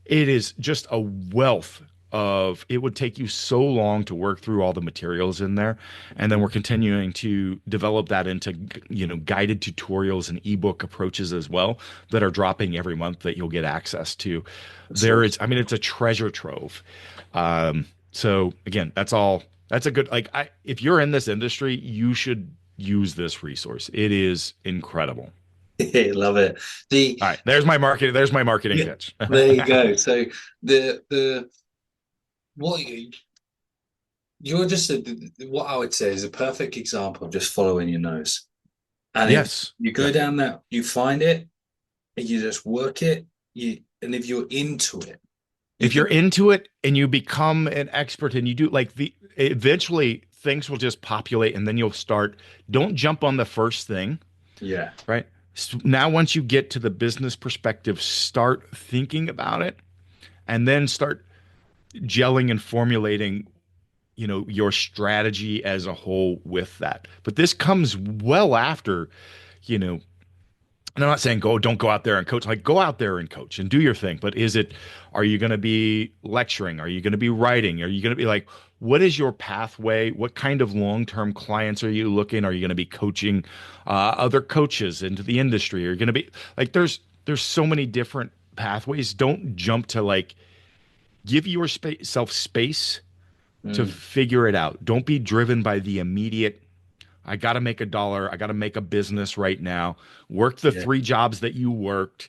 it is just a wealth of, it would take you so long to work through all the materials in there. And then we're continuing to develop that into, guided tutorials and ebook approaches as well that are dropping every month that you'll get access to. That's There awesome. is, I mean, it's a treasure trove. So again, that's a good, like, if you're in this industry, you should use this resource. It is incredible. Love it. The All right, there's my marketing Yeah, pitch. there you go. So the what you're just what I would say is a perfect example of just following your nose. And if Yes. you go Yep. down that, you find it, and you just work it. And if you're into it, you If you're can. into it and you become an expert and you do, like, the eventually things will just populate, and then you'll start, don't jump on the first thing, Yeah, right? Now, once you get to the business perspective, start thinking about it, and then start gelling and formulating, your strategy as a whole with that. But this comes well after, you know, and I'm not saying don't go out there and coach. Like, go out there and coach and do your thing. But are you going to be lecturing? Are you going to be writing? Are you going to be like, what is your pathway? What kind of long-term clients are you looking? Are you going to be coaching other coaches into the industry? Are you going to be like, there's so many different pathways. Don't jump to, like, give yourself space to mm, figure it out. Don't be driven by the immediate, I got to make $1. I got to make a business right now. Work the yeah, 3 jobs that you worked.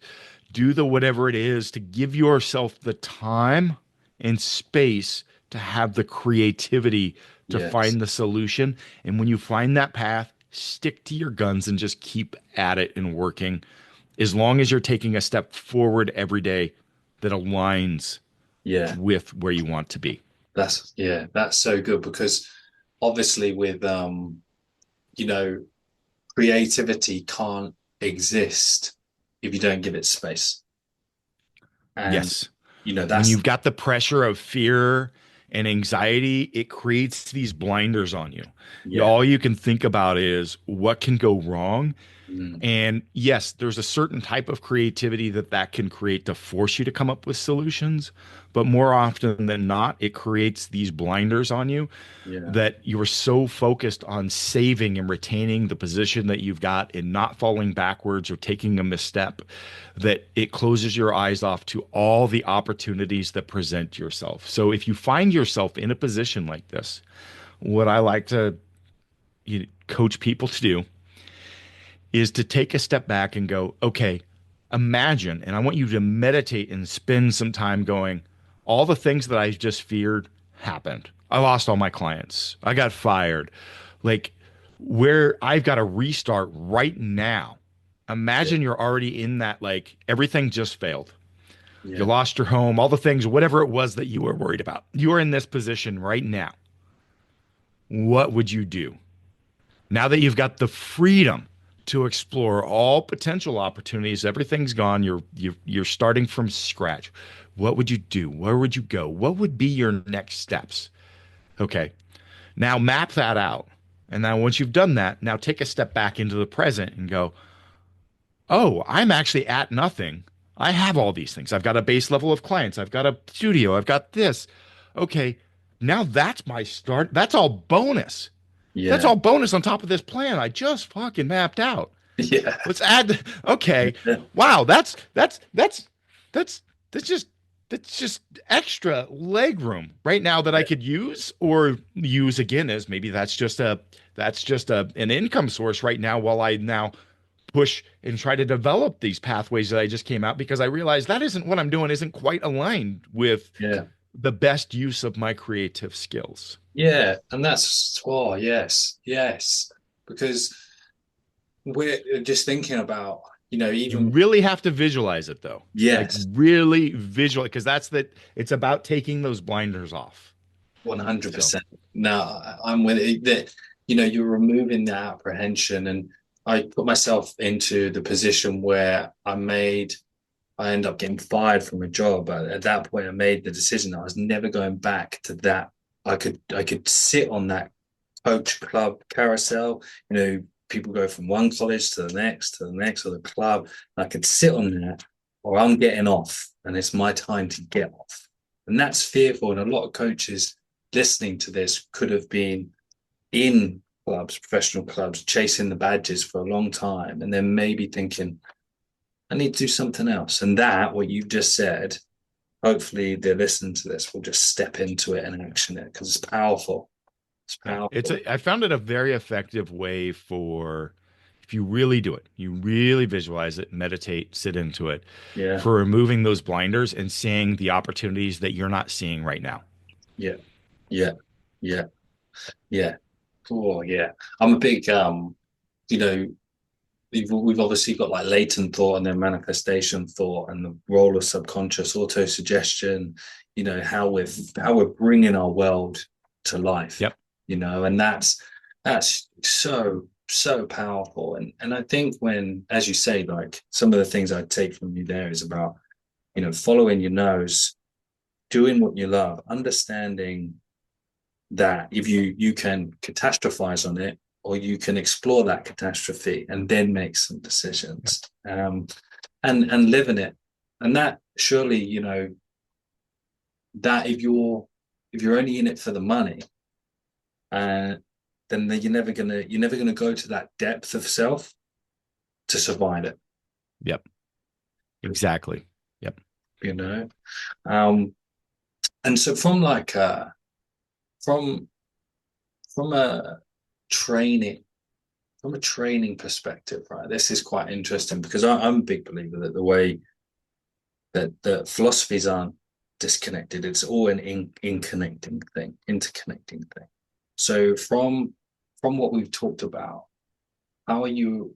Do the whatever it is to give yourself the time and space to have the creativity to yes, find the solution. And when you find that path, stick to your guns and just keep at it and working. As long as you're taking a step forward every day that aligns yeah. with where you want to be. That's so good because obviously with you know, creativity can't exist if you don't give it space. And Yes. When that's you've got the pressure of fear and anxiety, it creates these blinders on you. yeah, All you can think about is what can go wrong. mm, And yes, there's a certain type of creativity that can create to force you to come up with solutions. But more often than not, it creates these blinders on you yeah, that you are so focused on saving and retaining the position that you've got and not falling backwards or taking a misstep that it closes your eyes off to all the opportunities that present yourself. So if you find yourself in a position like this, what I like to coach people to do is to take a step back and go, okay, imagine, and I want you to meditate and spend some time going, all the things that I just feared happened. I lost all my clients. I got fired. Like, where I've got to restart right now. yeah, Imagine you're already in that, like, everything just failed. You yeah, lost your home, all the things, whatever it was that you were worried about. You are in this position right now. What would you do? Now that you've got the freedom to explore all potential opportunities, everything's gone. You're starting from scratch. What would you do? Where would you go? What would be your next steps? Okay. Now map that out. And now once you've done that, now take a step back into the present and go, oh, I'm actually at nothing. I have all these things. I've got a base level of clients. I've got a studio. I've got this. Okay. Now that's my start. That's all bonus. That's yeah, all bonus on top of this plan I just fucking mapped out. yeah, Let's add. Okay, wow, that's that's just that's just extra leg room right now that I could use or use again as maybe that's just an income source right now while I now push and try to develop these pathways that I just came out because I realized that isn't what I'm doing isn't quite aligned with yeah, the best use of my creative skills. yeah. And that's yes, yes, because we're just thinking about You even really have to visualize it though. Like, yes, really visual, because it's about taking those blinders off. So 100%. No, I'm with it. That you're removing the apprehension, and I put myself into the position where I made I ended up getting fired from a job. But at that point, I made the decision that I was never going back to that. I could sit on that coach club carousel. People go from one college to the next, to the next, or the club. And I could sit on that, or I'm getting off, and it's my time to get off. And that's fearful. And a lot of coaches listening to this could have been in clubs, professional clubs, chasing the badges for a long time, and then maybe thinking, I need to do something else. And that, what you've just said, hopefully they're listening to this will just step into it and action it because it's powerful. It's Yeah, powerful. I found it a very effective way for if you really do it, you really visualize it, meditate, sit into it, Yeah, for removing those blinders and seeing the opportunities that you're not seeing right now. yeah, yeah, yeah, yeah. Oh, yeah. I'm a big you know, we've obviously got like latent thought and then manifestation thought and the role of subconscious auto suggestion, how we're bringing our world to life, Yep. and that's so powerful. And I think when, as you say, like some of the things I take from you there is about, following your nose, doing what you love, understanding that if you can catastrophize on it, or you can explore that catastrophe and then make some Yep. decisions, and live in it. And that surely, that if you're only in it for the money, uh, then you're never gonna go to that depth of self to survive it. Yep. Exactly. Yep. You know, um, and so from from a training from a training perspective, right? This is quite interesting because I'm a big believer that the way that the philosophies aren't disconnected, it's all an in connecting thing, interconnecting thing. So from what we've talked about, how are you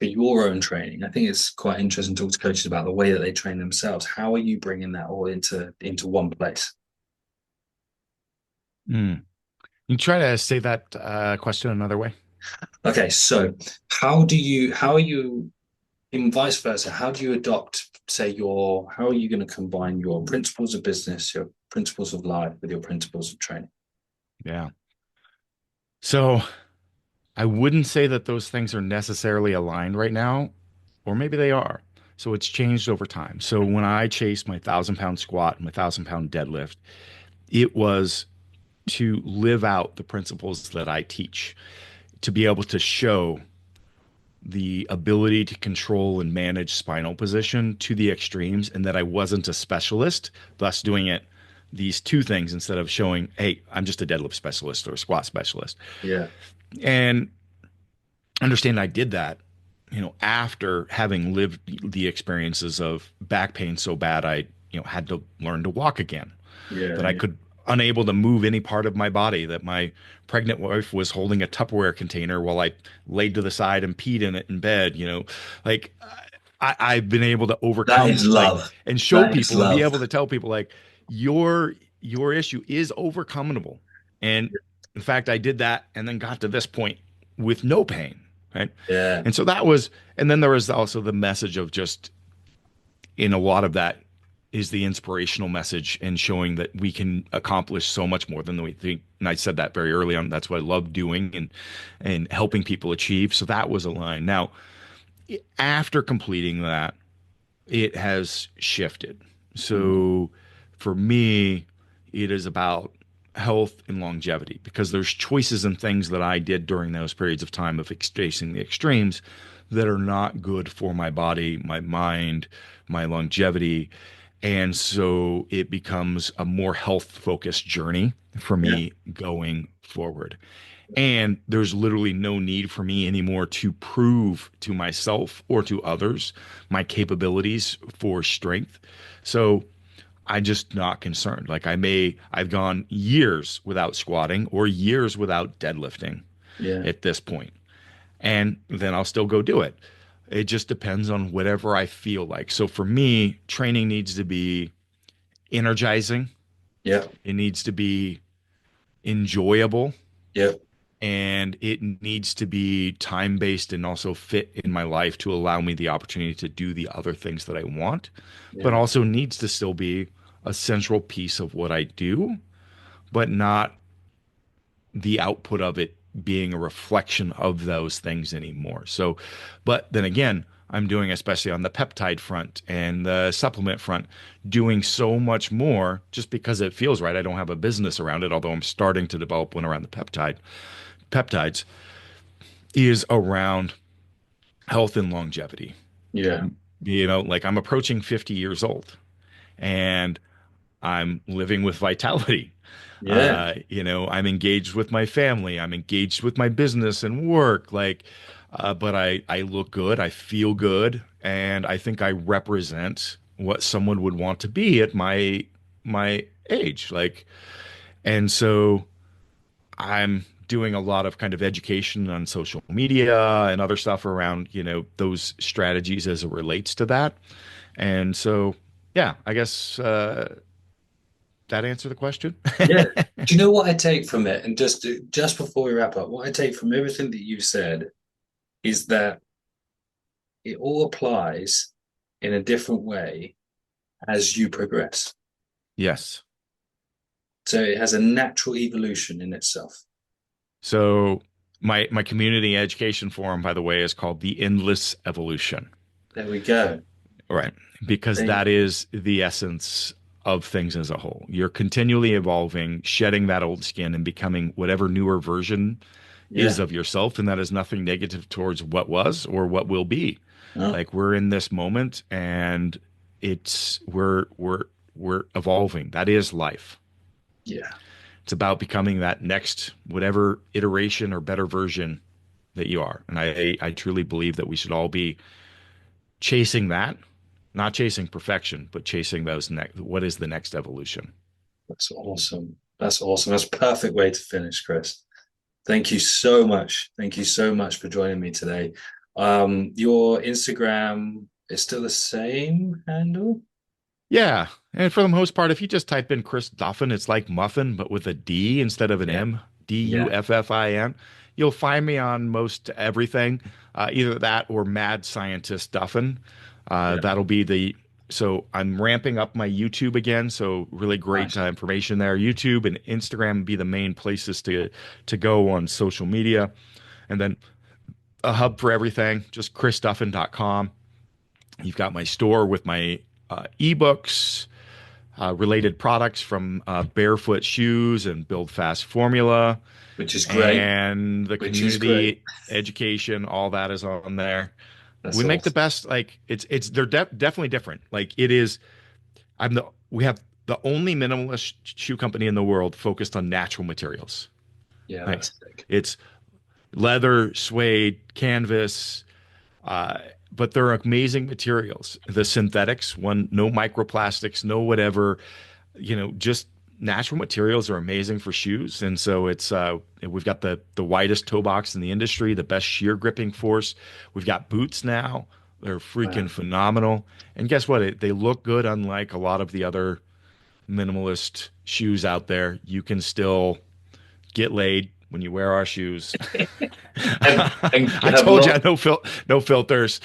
for your own training? I think it's quite interesting to talk to coaches about the way that they train themselves. How are you bringing that all into one place? Mm. You try to say that question another way. Okay, so how are you in vice versa, how do you adopt, say, how are you going to combine your principles of business, your principles of life with your principles of training? Yeah. So I wouldn't say that those things are necessarily aligned right now, or maybe they are. So it's changed over time. So when I chased my 1,000 pound squat and my 1,000 pound deadlift, it was to live out the principles that I teach, to be able to show the ability to control and manage spinal position to the extremes, and that I wasn't a specialist, thus doing it these two things instead of showing, hey, I'm just a deadlift specialist or a squat specialist. Yeah, And understand I did that, after having lived the experiences of back pain so bad I, had to learn to walk again, that yeah, I yeah. could unable to move any part of my body, that my pregnant wife was holding a Tupperware container while I laid to the side and peed in it in bed, like I've been able to That overcome, is like, love. and show That is people and be love. able to tell people like your issue is overcomable. And in fact, I did that and then got to this point with no pain. Right. Yeah, And so that was, and then there was also the message of just in a lot of that is the inspirational message and showing that we can accomplish so much more than we think. And I said that very early on. That's what I love doing and helping people achieve. So that was a line. Now, after completing that, it has shifted. mm, So for me, it is about health and longevity, because there's choices and things that I did during those periods of time of facing the extremes that are not good for my body, my mind, my longevity. And so it becomes a more health focused journey for yeah, me going forward. And there's literally no need for me anymore to prove to myself or to others my capabilities for strength. So I'm just not concerned. Like I've gone years without squatting or years without deadlifting yeah, at this point, and then I'll still go do it. It just depends on whatever I feel like. So for me, training needs to be energizing. yeah, It needs to be enjoyable, yeah, and it needs to be time based and also fit in my life to allow me the opportunity to do the other things that I want, but Yeah. also needs to still be a central piece of what I do, but not the output of it being a reflection of those things anymore. So, but then again, I'm doing, especially on the peptide front and the supplement front, doing so much more just because it feels right. I don't have a business around it, although I'm starting to develop one around the peptides is around health and longevity. Yeah. Like I'm approaching 50 years old and I'm living with vitality. Yeah. I'm engaged with my family. I'm engaged with my business and work. But I look good. I feel good, and I think I represent what someone would want to be at my age. And so I'm doing a lot of kind of education on social media and other stuff around, those strategies as it relates to that. And so, yeah, I guess that answer the question. Yeah. Do you know what I take from it? And just before we wrap up, what I take from everything that you said is that it all applies in a different way as you progress. Yes. So it has a natural evolution in itself. So my community education forum, by the way, is called the Endless Evolution. There we go. Right. Because Thank- that is the essence of things as a whole. You're continually evolving, shedding that old skin and becoming whatever newer version is Yeah. of yourself. And that is nothing negative towards what was or what will be. Oh, Like we're in this moment and we're evolving. That is life. yeah. It's about becoming that next whatever iteration or better version that you are. And I truly believe that we should all be chasing that, not chasing perfection, but chasing those next. What is the next evolution? That's awesome. That's awesome. That's a perfect way to finish, Chris. Thank you so much. Thank you so much for joining me today. Your Instagram is still the same handle? Yeah. And for the most part, if you just type in Chris Duffin, it's like muffin, but with a D instead of an Yeah. M, Yeah. Duffin. You'll find me on most everything, either that or Mad Scientist Duffin. Yeah. That'll be so I'm ramping up my YouTube again. So really great Nice. information there. YouTube and Instagram be the main places to go on social media. And then a hub for everything, just chrisduffin.com. You've got my store with my ebooks, related products from Barefoot Shoes and Build Fast Formula, Which is great. and the Which is great. community education. All that is on there. That's We make the awesome. best. Like they're definitely different. Like it is. We have the only minimalist shoe company in the world focused on natural materials. Yeah, Right. that's sick. It's leather, suede, canvas, uh, but they're amazing materials. The synthetics, no microplastics, no whatever, just natural materials are amazing for shoes. And so we've got the widest toe box in the industry, the best shear gripping force. We've got boots now. They're freaking Wow. phenomenal. And guess what? They look good, unlike a lot of the other minimalist shoes out there. You can still get laid when you wear our shoes. And I have told you, no filters.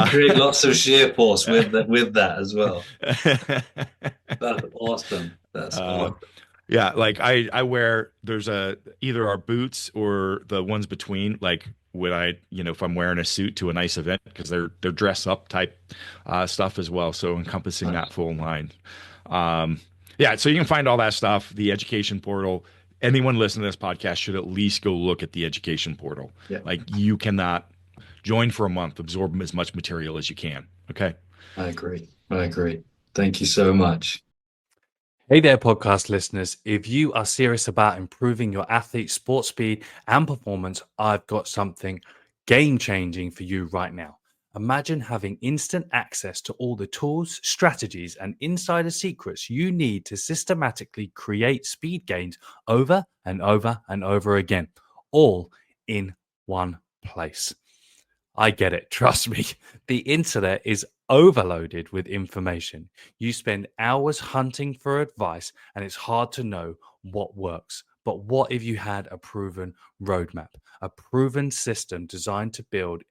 create lots of shear force with that as well. That's awesome. That's uh, awesome. yeah, like I wear there's either our boots or the ones between, like when if I'm wearing a suit to a nice event, because they're dress up type stuff as well, so encompassing Nice. that full line. Yeah, so you can find all that stuff, the education portal. Anyone listening to this podcast should at least go look at the education portal. Yeah, Like you cannot join for a month, absorb as much material as you can. Okay. I agree. I agree. Thank you so much. Hey there, podcast listeners. If you are serious about improving your athlete's sports speed and performance, I've got something game changing for you right now. Imagine having instant access to all the tools, strategies, and insider secrets you need to systematically create speed gains over and over and over again, all in one place. I get it. Trust me. The internet is overloaded with information. You spend hours hunting for advice, and it's hard to know what works. But what if you had a proven roadmap, a proven system designed to build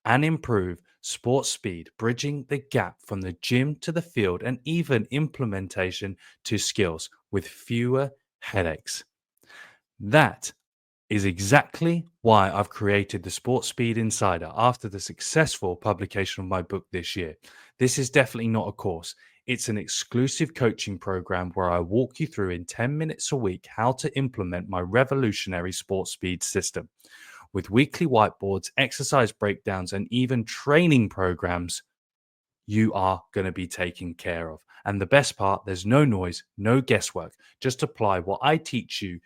and improve sports speed, bridging the gap from the gym to the field, and even implementation to skills with fewer headaches? That is exactly why I've created the Sports Speed Insider after the successful publication of my book this year. This is definitely not a course. It's an exclusive coaching program where I walk you through in 10 minutes a week how to implement my revolutionary sports speed system. With weekly whiteboards, exercise breakdowns, and even training programs, you are going to be taken care of. And the best part, there's no noise, no guesswork. Just apply what I teach you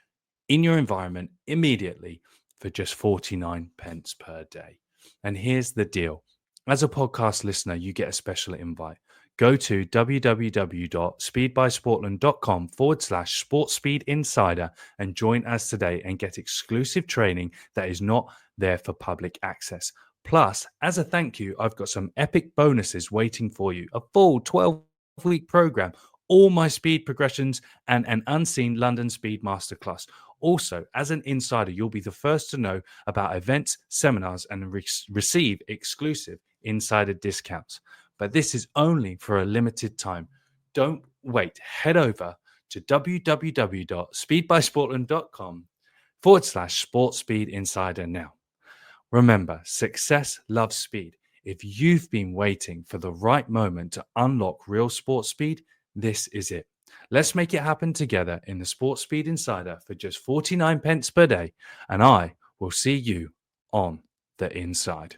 in your environment immediately for just 49 pence per day. And here's the deal. As a podcast listener, you get a special invite. Go to www.speedbysportland.com/sportspeedinsider and join us today and get exclusive training that is not there for public access. Plus, as a thank you, I've got some epic bonuses waiting for you. A full 12-week program, all my speed progressions, and an unseen London Speed Masterclass. Also, as an insider, you'll be the first to know about events, seminars, and receive exclusive insider discounts. But this is only for a limited time. Don't wait. Head over to www.speedbysportland.com/sportspeedinsider now. Remember, success loves speed. If you've been waiting for the right moment to unlock real sports speed, this is it. Let's make it happen together in the Sports Speed Insider for just 49 pence per day, and I will see you on the inside.